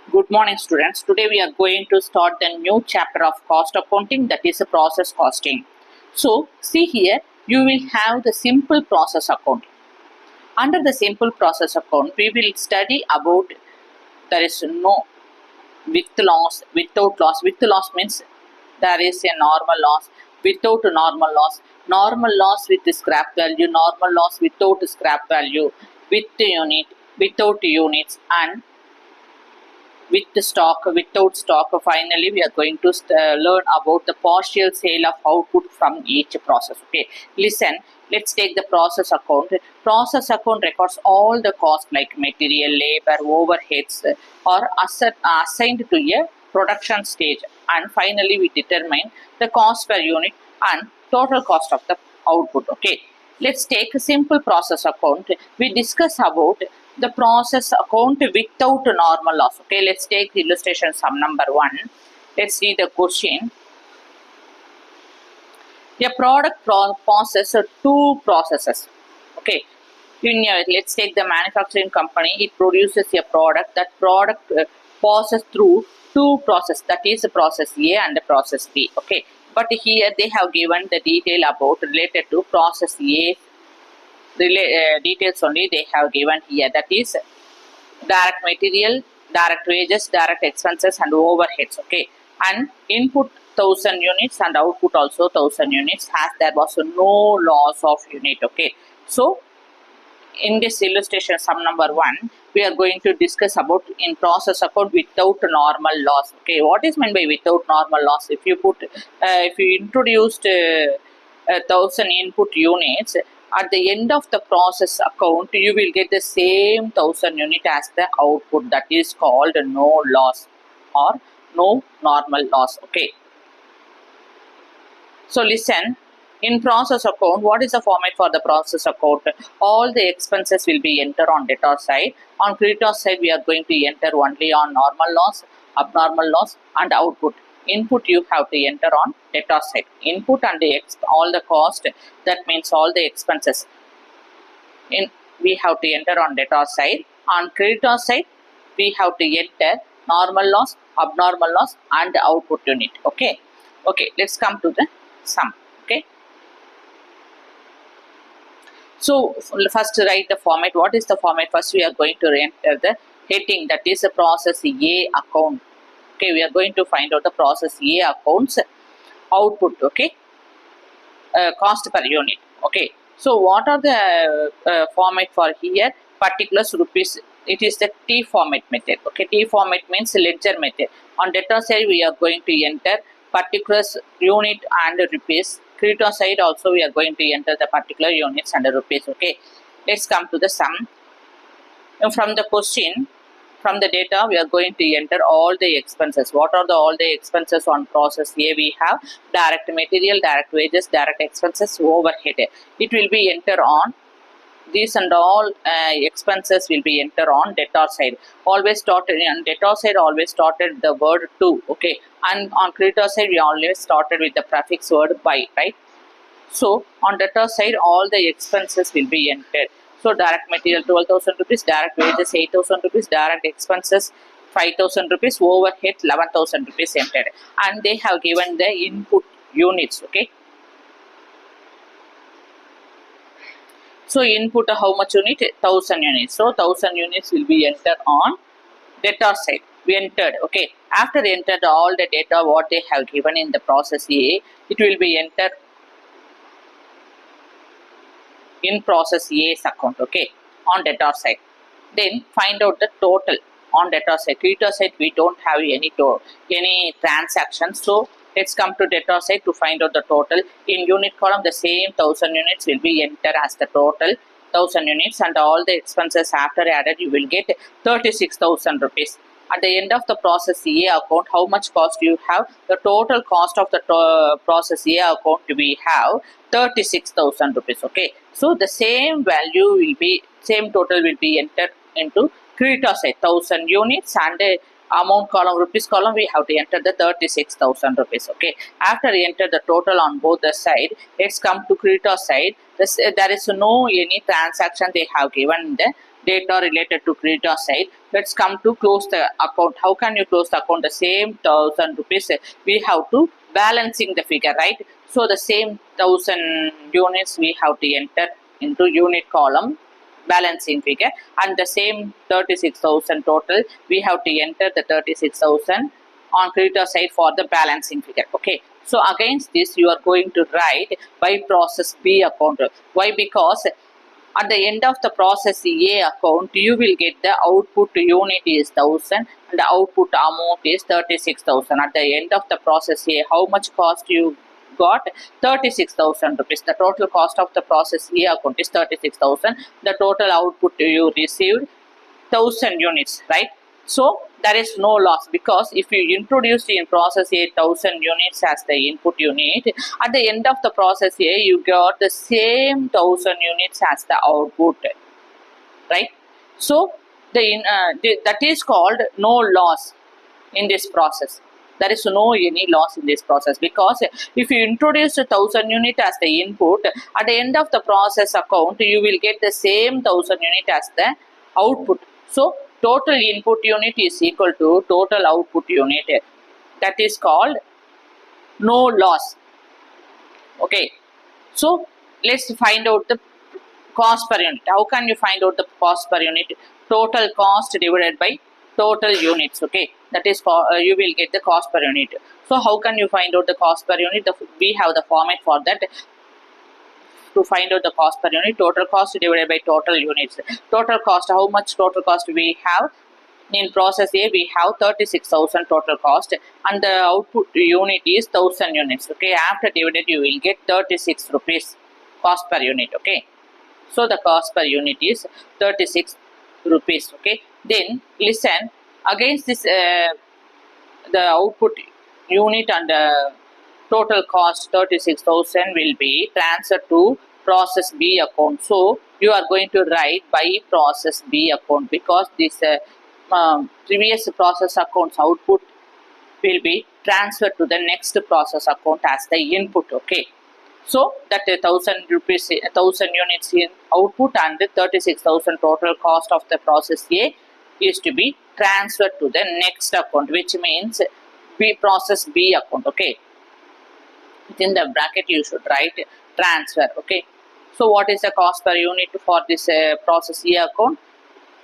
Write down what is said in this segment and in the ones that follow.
Good morning, students. Today we are going to start the new chapter of cost accounting, that is a process costing. So, see here, you will have the simple process account. Under the simple process account, we will study about there is no with loss, without loss. With loss means there is a normal loss, without normal loss, normal loss with scrap value, normal loss without scrap value, with unit, without units, and with the stock, without stock. Finally, we are going to learn about the partial sale of output from each process. Okay, listen, let's take the process account. Process account records all the costs like material, labor, overheads or assigned to a production stage, and finally we determine the cost per unit and total cost of the output. Okay, let's take a simple process account. We discuss about the process account without normal loss. Okay, let's take the illustration sum number 1. Let's see the question. A product process two processes. Okay, let's take the manufacturing company. It produces a product. That product passes through two processes, that is process A and process B. Okay, but here they have given the detail about related to process A. Details only they have given here, that is direct material, direct wages, direct expenses and overheads. Okay, and input 1000 units and output also 1000 units, as there was no loss of unit. Okay, so in this illustration sum number 1, we are going to discuss about in process account without normal loss. Okay, what is meant by without normal loss? If you introduced 1000 input units, at the end of the process account you will get the same 1000 unit as the output. That is called no loss or no normal loss. Okay, so listen, in process account, what is the format for the process account? All the expenses will be entered on debtor side. On creditor side, we are going to enter only on normal loss, abnormal loss and output. Input you have to enter on debtor side. Input and all the cost, that means all the expenses we have to enter on debtor side. On creditor side, we have to enter normal loss, abnormal loss and output unit. Okay, let's come to the sum. Okay, so first write the format. What is the format? First we are going to enter the heading, that is a process A account. Okay, we are going to find out the process A accounts output. Okay, cost per unit. Okay, so what are the format for here? Particulars rupees. It is the T format method. Okay, T format means ledger method. On debtor side we are going to enter particulars, unit and rupees. Creditor side also we are going to enter the particular units and rupees. Okay, let's come to the sum. And from the question, from the data, we are going to enter all the expenses. What are all the expenses on process A? We have direct material, direct wages, direct expenses, overhead. It will be entered on these, and all expenses will be entered on debtor side. Always started on debtor side, always started the word to. Okay, and on creditor side we always started with the prefix word by, right? So on debtor side all the expenses will be entered. So direct material 12,000 rupees, direct wages 8,000 rupees, direct expenses 5,000 rupees, overhead 11,000 rupees entered, and they have given the input units. Okay, so input how much unit? 1000 units. So 1000 units will be entered on debtor side. We entered. Okay, after entered all the data what they have given in the process A, it will be entered in process A's account. Okay, on debtor side. Then find out the total on debtor side. Creditor side we don't have any transactions. So let's come to debtor side to find out the total. In unit column the same 1000 units will be entered as the total 1000 units, and all the expenses after added you will get 36,000 rupees. At the end of the process A account, how much cost you have? The total cost of the process A account we have 36,000 rupees. Okay, so the same value will be, same total will be entered into creditor side 1000 units, and amount column, rupees column, we have to enter the 36,000 rupees. Okay, after enter the total on both the side, let's come to creditor side. There is no any transaction they have given the data related to creditor side. Let's come to close the account. How can you close the account? The same 1000 rupees we have to balancing the figure, right? So the same 1000 units we have to enter into unit column balancing figure, and the same 36,000 total we have to enter the 36,000 on creditor side for the balancing figure. Okay, so against this you are going to write by process B account. Why? Because at the end of the process A account, you will get the output unit is 1000 and the output amount is 36,000. At the end of the process A, how much cost you got? 36,000 rupees. The total cost of the process A account is 36,000. The total output you received 1000 units, right? So there is no loss, because if you introduce in process A 1000 units as the input unit, at the end of the process A you got the same 1000 units as the output, right? So that is called no loss in this process. There is no any loss in this process, because if you introduce 1000 unit as the input, at the end of the process account you will get the same 1000 unit as the output. So total input unit is equal to total output unit. That is called no loss. Okay, so let's find out the cost per unit. How can you find out the cost per unit? Total cost divided by total units. Okay, that is for you will get the cost per unit. So how can you find out the cost per unit? We have the format for that. To find out the cost per unit, total cost divided by total units. Total cost, how much total cost we have? In process A we have 36,000 total cost and the output unit is 1000 units. Okay, after divided you will get 36 rupees cost per unit. Okay, so the cost per unit is 36 rupees. Okay, then listen, against this the output unit and total cost 36,000 will be transferred to process B account. So you are going to write by process B account, because this previous process account's output will be transferred to the next process account as the input. Okay, so that 1000 rupees, 1000 units in output and 36,000 total cost of the process A is to be transferred to the next account, which means process B account. Okay, within the bracket you should write transfer. Okay, so what is the cost per unit for this process A account?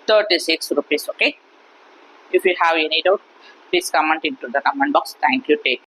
36 rupees. Okay, if you have any doubt, please comment into the comment box. Thank you. Take care.